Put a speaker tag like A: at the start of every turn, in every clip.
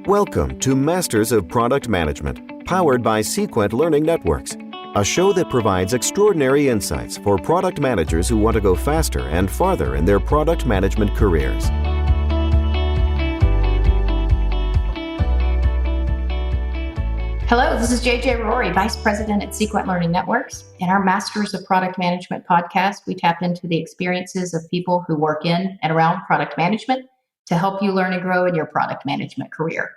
A: Welcome to Masters of Product Management, powered by Sequent Learning Networks, a show that provides extraordinary insights for product managers who want to go faster and farther in their product management careers.
B: Hello, this is JJ Rorie, Vice President at Sequent Learning Networks. In our Masters of Product Management podcast, we tap into the experiences of people who work in and around product management to help you learn and grow in your product management career.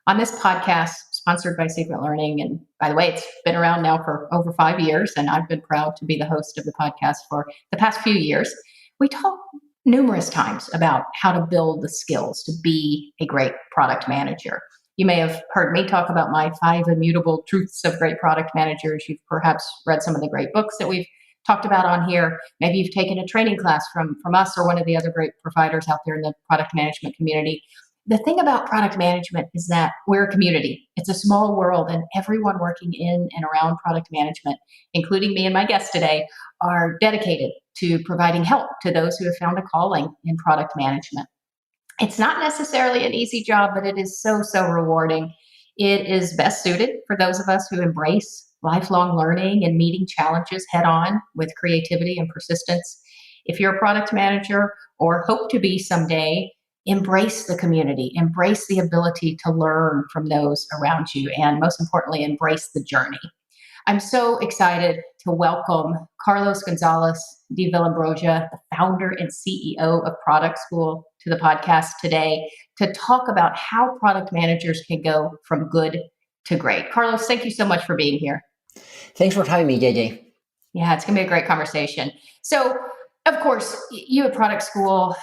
B: On this podcast, sponsored by Sequent Learning, and by the way, it's been around now for over 5 years, and I've been proud to be the host of the podcast for the past few years. We talk numerous times about how to build the skills to be a great product manager. You may have heard me talk about my 5 immutable truths of great product managers. You've perhaps read some of the great books that we've talked about on here. Maybe you've taken a training class from us or one of the other great providers out there in the product management community. The thing about product management is that we're a community. It's a small world, and everyone working in and around product management, including me and my guest today, are dedicated to providing help to those who have found a calling in product management. It's not necessarily an easy job, but it is so rewarding. It is best suited for those of us who embrace lifelong learning and meeting challenges head on with creativity and persistence. If you're a product manager or hope to be someday, embrace the community, embrace the ability to learn from those around you, and most importantly, embrace the journey. I'm so excited to welcome Carlos Gonazalez de Villaumbrosia, the founder and CEO of Product School, to the podcast today to talk about how product managers can go from good to great. Carlos, thank you so much for being here.
C: Thanks for having me, JJ.
B: Yeah, it's going to be a great conversation. So, of course, you at Product School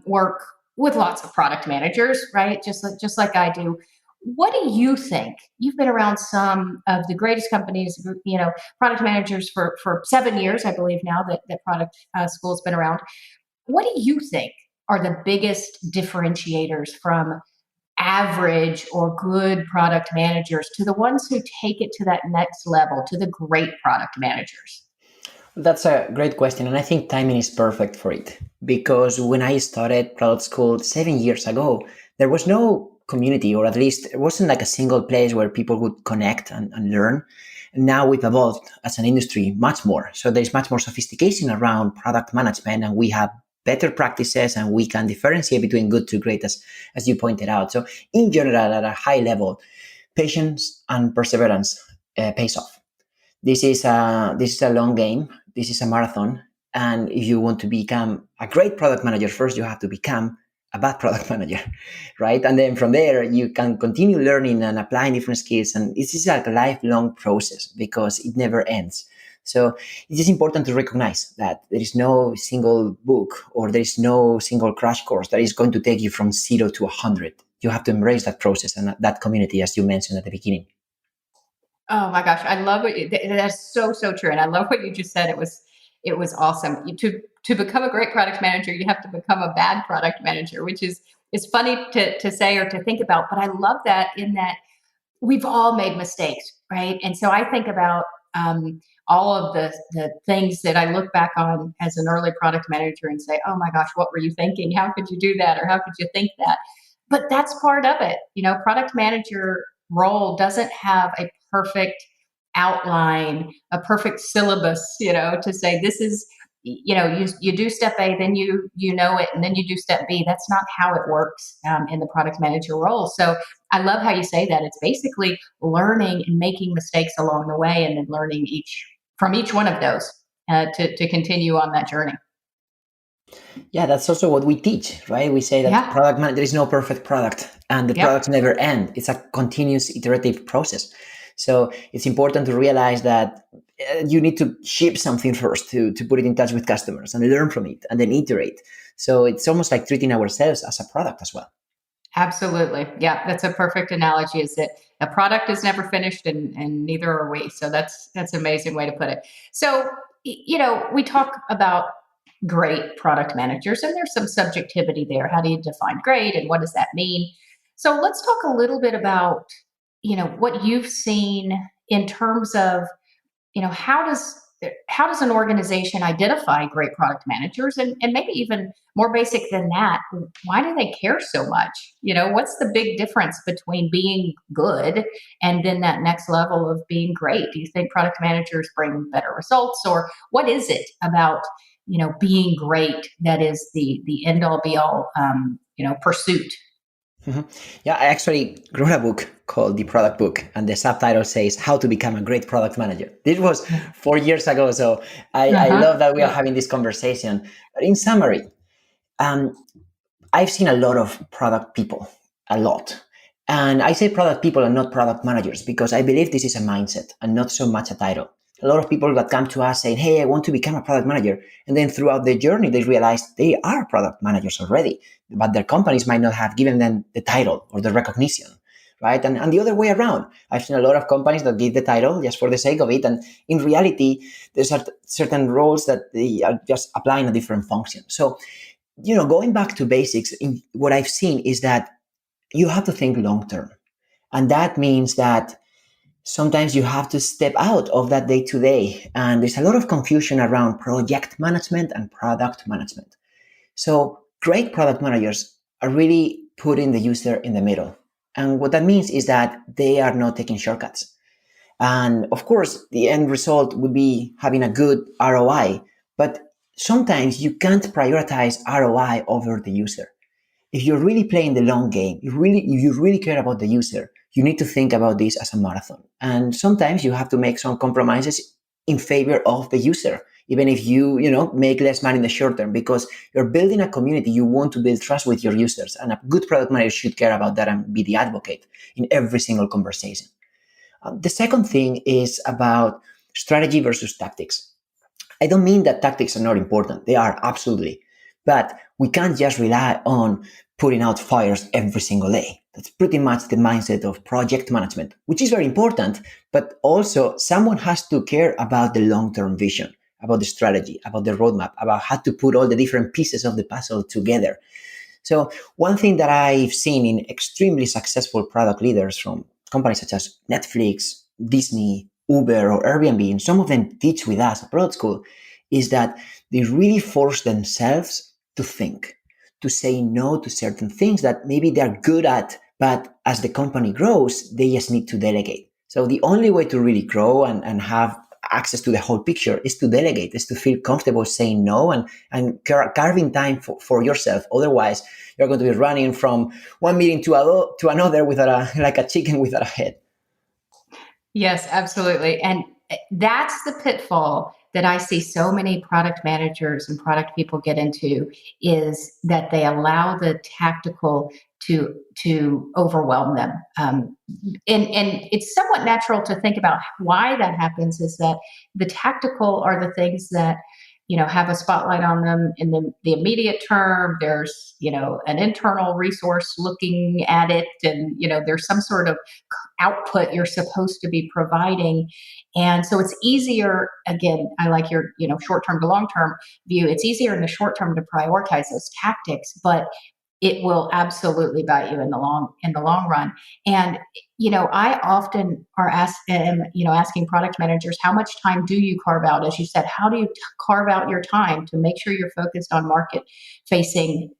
B: work with lots of product managers, right? Just like I do. What do you think? You've been around some of the greatest companies, product managers for 7 years, I believe now that Product School's been around. What do you think are the biggest differentiators from average or good product managers to the ones who take it to that next level, to the great product managers?
C: That's a great question, and I think timing is perfect for it. Because when I started Product School 7 years ago, there was no community, or at least it wasn't like a single place where people would connect and learn. And now we've evolved as an industry much more. So there's much more sophistication around product management, and we have better practices, and we can differentiate between good to great, as you pointed out. So in general, at a high level, patience and perseverance pays off. This is a long game. This is a marathon. And if you want to become a great product manager, first you have to become a bad product manager, right? And then from there, you can continue learning and applying different skills. And this is like a lifelong process because it never ends. So it is important to recognize that there is no single book or there is no single crash course that is going to take you from 0 to 100. You have to embrace that process and that community, as you mentioned at the beginning.
B: Oh my gosh, I love that's so true, and I love what you just said. It was awesome. To become a great product manager, you have to become a bad product manager, which is funny to say or to think about. But I love that in that we've all made mistakes, right? And so I think about all of the things that I look back on as an early product manager and say, oh my gosh, what were you thinking? How could you do that? Or how could you think that? But that's part of it. Product manager role doesn't have a perfect outline, a perfect syllabus, to say this is, you do step A, then you know it, and then you do step B. That's not how it works in the product manager role. So I love how you say that. It's basically learning and making mistakes along the way, and then learning from each one of those to continue on that journey.
C: Yeah, that's also what we teach, right? We say that there is no perfect product, and the products never end. It's a continuous iterative process. So it's important to realize that you need to ship something first to put it in touch with customers and learn from it and then iterate. So it's almost like treating ourselves as a product as well.
B: Absolutely. Yeah, that's a perfect analogy, is that a product is never finished and neither are we. So that's an amazing way to put it. So, we talk about great product managers, and there's some subjectivity there. How do you define great, and what does that mean? So let's talk a little bit about, what you've seen in terms of, how does how does an organization identify great product managers? And maybe even more basic than that, why do they care so much? What's the big difference between being good and then that next level of being great? Do you think product managers bring better results, or what is it about being great that is the end all be all pursuit?
C: Mhm. Yeah, I actually wrote a book called The Product Book, and the subtitle says How to Become a Great Product Manager. This was 4 years ago, so I love that we are having this conversation. But in summary, um, I've seen a lot of product people, a lot. And I say product people and not product managers because I believe this is a mindset and not so much a title. A lot of people that come to us saying, hey, I want to become a product manager. And then throughout the journey, they realize they are product managers already, but their companies might not have given them the title or the recognition, right? And the other way around. I've seen a lot of companies that give the title just for the sake of it. And in reality, there's certain roles that they are just applying a different function. So, going back to basics, what I've seen is that you have to think long term. And that means that sometimes you have to step out of that day to day. And there's a lot of confusion around project management and product management. So great product managers are really putting the user in the middle. And what that means is that they are not taking shortcuts. And of course, the end result would be having a good ROI, but sometimes you can't prioritize ROI over the user. If you're really playing the long game, if you really care about the user, you need to think about this as a marathon. And sometimes you have to make some compromises in favor of the user, even if you make less money in the short term, because you're building a community. You want to build trust with your users, and a good product manager should care about that and be the advocate in every single conversation. The second thing is about strategy versus tactics. I don't mean that tactics are not important. They are, absolutely. But we can't just rely on putting out fires every single day. That's pretty much the mindset of project management, which is very important, but also someone has to care about the long-term vision, about the strategy, about the roadmap, about how to put all the different pieces of the puzzle together. So one thing that I've seen in extremely successful product leaders from companies such as Netflix, Disney, Uber, or Airbnb, and some of them teach with us at Product School, is that they really force themselves to think, to say no to certain things that maybe they're good at, but as the company grows, they just need to delegate. So the only way to really grow and have access to the whole picture is to delegate, is to feel comfortable saying no and carving time for yourself. Otherwise, you're going to be running from one meeting to another without like a chicken without a head.
B: Yes, absolutely. And that's the pitfall that I see so many product managers and product people get into, is that they allow the tactical to overwhelm them. And it's somewhat natural to think about why that happens, is that the tactical are the things that have a spotlight on them in the immediate term. There's an internal resource looking at it, and there's some sort of output you're supposed to be providing. And so it's easier, again, I like your short-term to long-term view. It's easier in the short term to prioritize those tactics, but it will absolutely bite you in the long run. And I often am asking product managers, how much time do you carve out? As you said, how do you carve out your time to make sure you're focused on market facing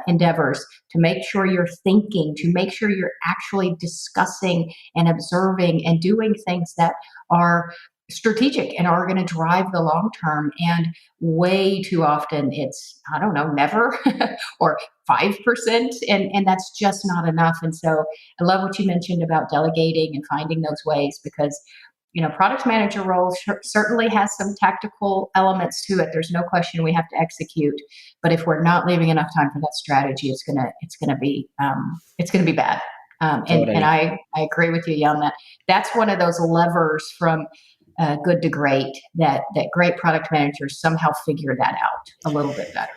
B: endeavors, to make sure you're thinking, to make sure you're actually discussing and observing and doing things that are strategic and are going to drive the long term? And way too often it's, I don't know, never or 5%, and that's just not enough. And so I love what you mentioned about delegating and finding those ways, because product manager role certainly has some tactical elements to it. There's no question we have to execute, but if we're not leaving enough time for that strategy, it's gonna be bad.
C: Totally.
B: And I agree with you, Jan, that that's one of those levers from good to great that great product managers somehow figure that out a little bit better.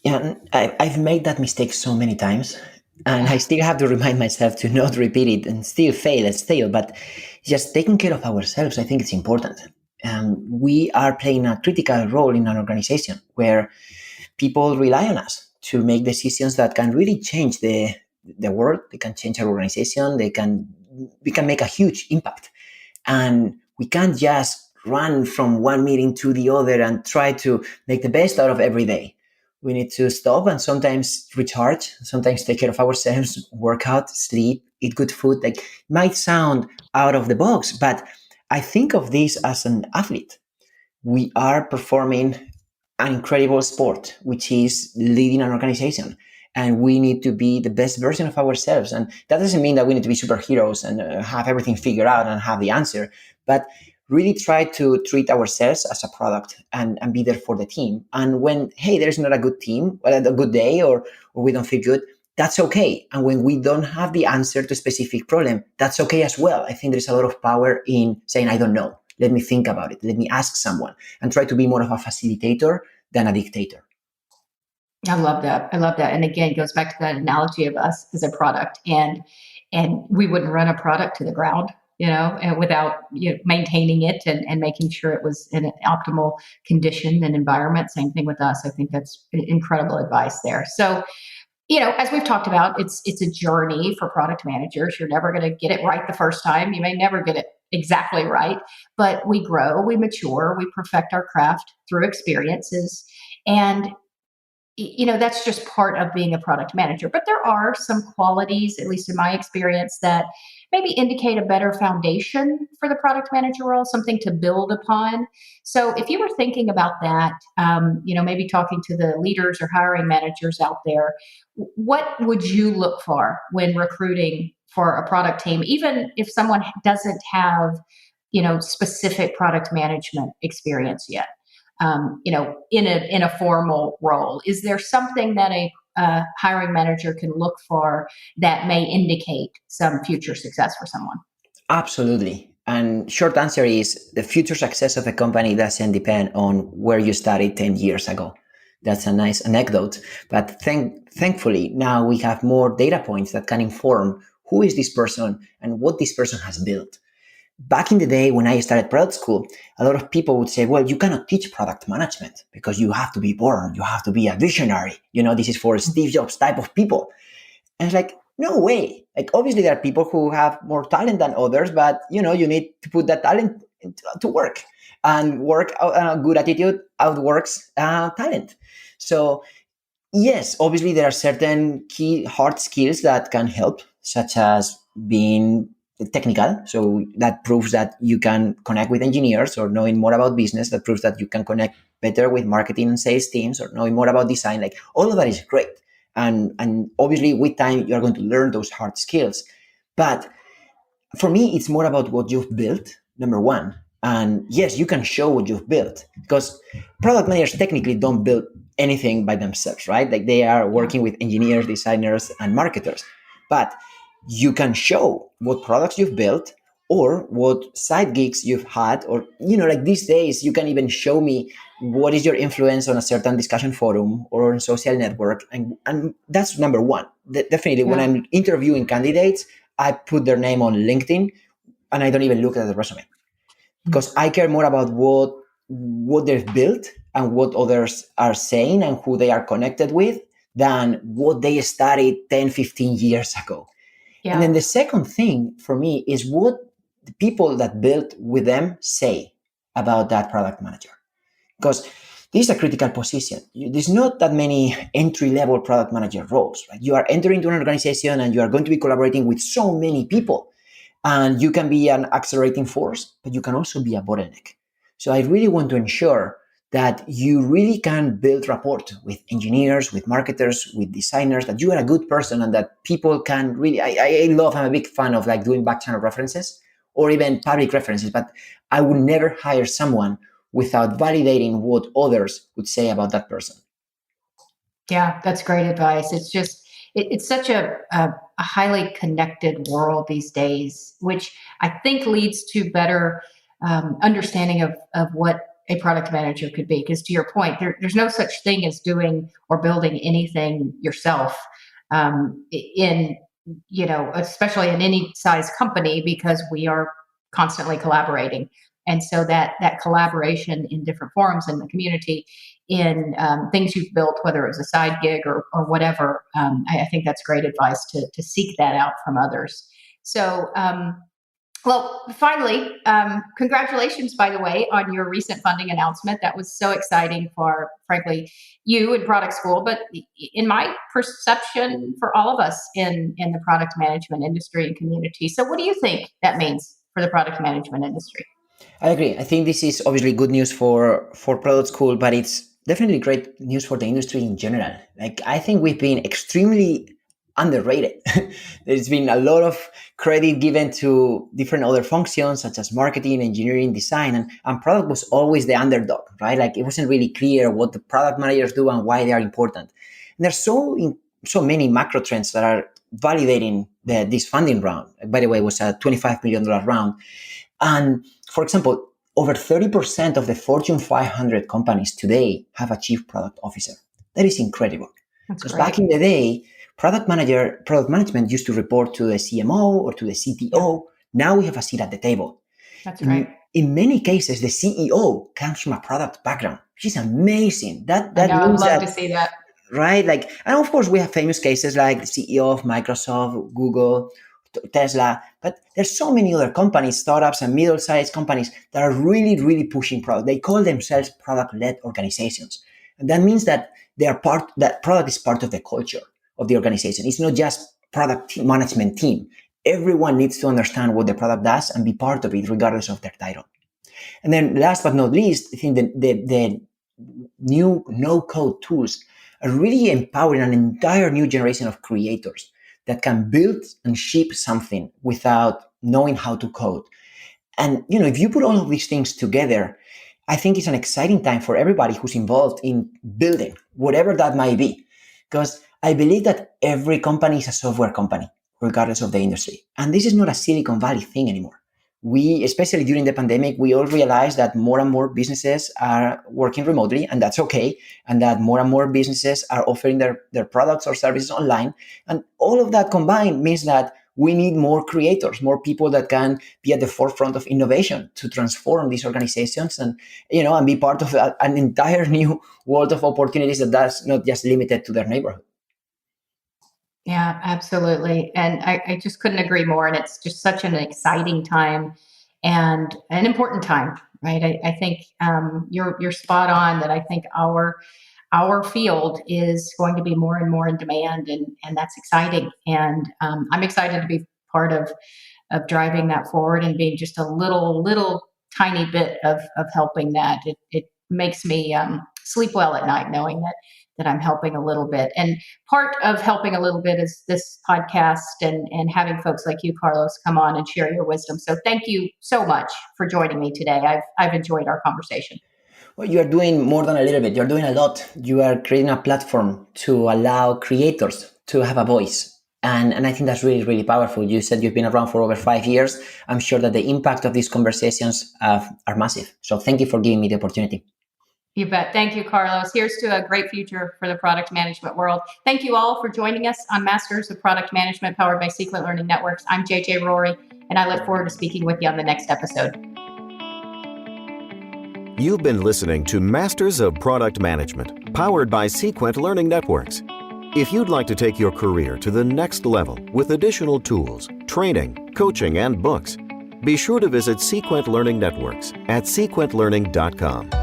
C: Yeah, I've made that mistake so many times, and I still have to remind myself to not repeat it and still fail. But just taking care of ourselves, I think it's important. We are playing a critical role in an organization where people rely on us to make decisions that can really change the world. They can change our organization. We can make a huge impact, and we can't just run from one meeting to the other and try to make the best out of every day. We need to stop and sometimes recharge, sometimes take care of ourselves, work out, sleep, eat good food. Like, it might sound out of the box, but I think of this as an athlete. We are performing an incredible sport, which is leading an organization. And we need to be the best version of ourselves. And that doesn't mean that we need to be superheroes and have everything figured out and have the answer, but really try to treat ourselves as a product and be there for the team. And when, hey, there's not a good team, well, a good day, or we don't feel good, that's okay. And when we don't have the answer to a specific problem, that's okay as well. I think there's a lot of power in saying, I don't know. Let me think about it. Let me ask someone, and try to be more of a facilitator than a dictator.
B: I love that. I love that. And again, it goes back to that analogy of us as a product, and we wouldn't run a product to the ground, and without maintaining it and making sure it was in an optimal condition and environment. Same thing with us. I think that's incredible advice there. So, as we've talked about, it's a journey for product managers. You're never going to get it right the first time. You may never get it exactly right, but we grow, we mature, we perfect our craft through experiences. And that's just part of being a product manager. But there are some qualities, at least in my experience, that maybe indicate a better foundation for the product manager role, something to build upon. So if you were thinking about that, maybe talking to the leaders or hiring managers out there, what would you look for when recruiting for a product team, even if someone doesn't have, specific product management experience yet? In a formal role? Is there something that a hiring manager can look for that may indicate some future success for someone?
C: Absolutely. And short answer is, the future success of a company doesn't depend on where you started 10 years ago. That's a nice anecdote. But thankfully, now we have more data points that can inform who is this person and what this person has built. Back in the day when I started product school, a lot of people would say, well, you cannot teach product management because you have to be born, you have to be a visionary. This is for Steve Jobs type of people. And it's like, no way. Like, obviously there are people who have more talent than others, but you need to put that talent to work, and work out, a good attitude outworks talent. So yes, obviously there are certain key hard skills that can help, such as being technical. So that proves that you can connect with engineers, or knowing more about business. That proves that you can connect better with marketing and sales teams, or knowing more about design. Like, all of that is great. And obviously with time, you're going to learn those hard skills. But for me, it's more about what you've built, number one. And yes, you can show what you've built, because product managers technically don't build anything by themselves, right? Like, they are working with engineers, designers, and marketers. But you can show what products you've built, or what side gigs you've had, or, like these days, you can even show me what is your influence on a certain discussion forum or on social network. And that's number one. Definitely, when I'm interviewing candidates, I put their name on LinkedIn and I don't even look at the resume, because I care more about what they've built and what others are saying and who they are connected with, than what they studied 10, 15 years ago. Yeah. And then the second thing for me is what the people that built with them say about that product manager. Because this is a critical position. There's not that many entry-level product manager roles, right? You are entering into an organization and you are going to be collaborating with so many people. And you can be an accelerating force, but you can also be a bottleneck. So I really want to ensure that you really can build rapport with engineers, with marketers, with designers, that you are a good person, and that people can really, I'm a big fan of like doing back channel references or even public references, but I would never hire someone without validating what others would say about that person.
B: Yeah, that's great advice. It's just, it's such a highly connected world these days, which I think leads to better understanding of what a product manager could be. Because to your point, there's no such thing as doing or building anything yourself especially in any size company, because we are constantly collaborating. And so that collaboration in different forums in the community, in things you've built, whether it was a side gig or whatever, I think that's great advice to seek that out from others. So Well, finally, congratulations, by the way, on your recent funding announcement. That was so exciting for, frankly, you in product school, but in my perception, for all of us in the product management industry and community. So, what do you think that means for the product management industry?
C: I agree. I think this is obviously good news for product school, but it's definitely great news for the industry in general. Like I think we've been extremely underrated. There's been a lot of credit given to different other functions such as marketing, engineering, design, and product was always the underdog, right? Like it wasn't really clear what the product managers do and why they are important. And there's so many macro trends that are validating this funding round. By the way, it was a $25 million round. And for example, over 30% of the Fortune 500 companies today have a chief product officer. That is incredible. Because back in the day, product management used to report to the CMO or to the CTO. Now we have a seat at the table.
B: That's right.
C: In many cases, the CEO comes from a product background, which is amazing. That
B: I know,
C: means
B: I'd love to see that.
C: Right? Like, and of course, we have famous cases like the CEO of Microsoft, Google, Tesla, but there's so many other companies, startups and middle-sized companies that are really, really pushing product. They call themselves product-led organizations. And that means that that product is part of the culture of the organization. It's not just product management team. Everyone needs to understand what the product does and be part of it, regardless of their title. And then last but not least, I think the new no-code tools are really empowering an entire new generation of creators that can build and ship something without knowing how to code. And, if you put all of these things together, I think it's an exciting time for everybody who's involved in building, whatever that might be. Because I believe that every company is a software company, regardless of the industry. And this is not a Silicon Valley thing anymore. We, especially during the pandemic, we all realized that more and more businesses are working remotely, and that's okay. And that more and more businesses are offering their products or services online. And all of that combined means that we need more creators, more people that can be at the forefront of innovation to transform these organizations and be part of an entire new world of opportunities that's not just limited to their neighborhood.
B: Yeah, absolutely. And I just couldn't agree more. And it's just such an exciting time and an important time, right? I think you're spot on that I think our field is going to be more and more in demand, and that's exciting. And I'm excited to be part of driving that forward and being just a little tiny bit of helping that. It makes me sleep well at night knowing that I'm helping a little bit. And part of helping a little bit is this podcast and having folks like you, Carlos, come on and share your wisdom. So thank you so much for joining me today. I've enjoyed our conversation.
C: Well, you are doing more than a little bit. You're doing a lot. You are creating a platform to allow creators to have a voice. And I think that's really, really powerful. You said you've been around for over 5 years. I'm sure that the impact of these conversations are massive. So thank you for giving me the opportunity.
B: You bet. Thank you, Carlos. Here's to a great future for the product management world. Thank you all for joining us on Masters of Product Management powered by Sequent Learning Networks. I'm JJ Rorie, and I look forward to speaking with you on the next episode.
A: You've been listening to Masters of Product Management, powered by Sequent Learning Networks. If you'd like to take your career to the next level with additional tools, training, coaching, and books, be sure to visit Sequent Learning Networks at sequentlearning.com.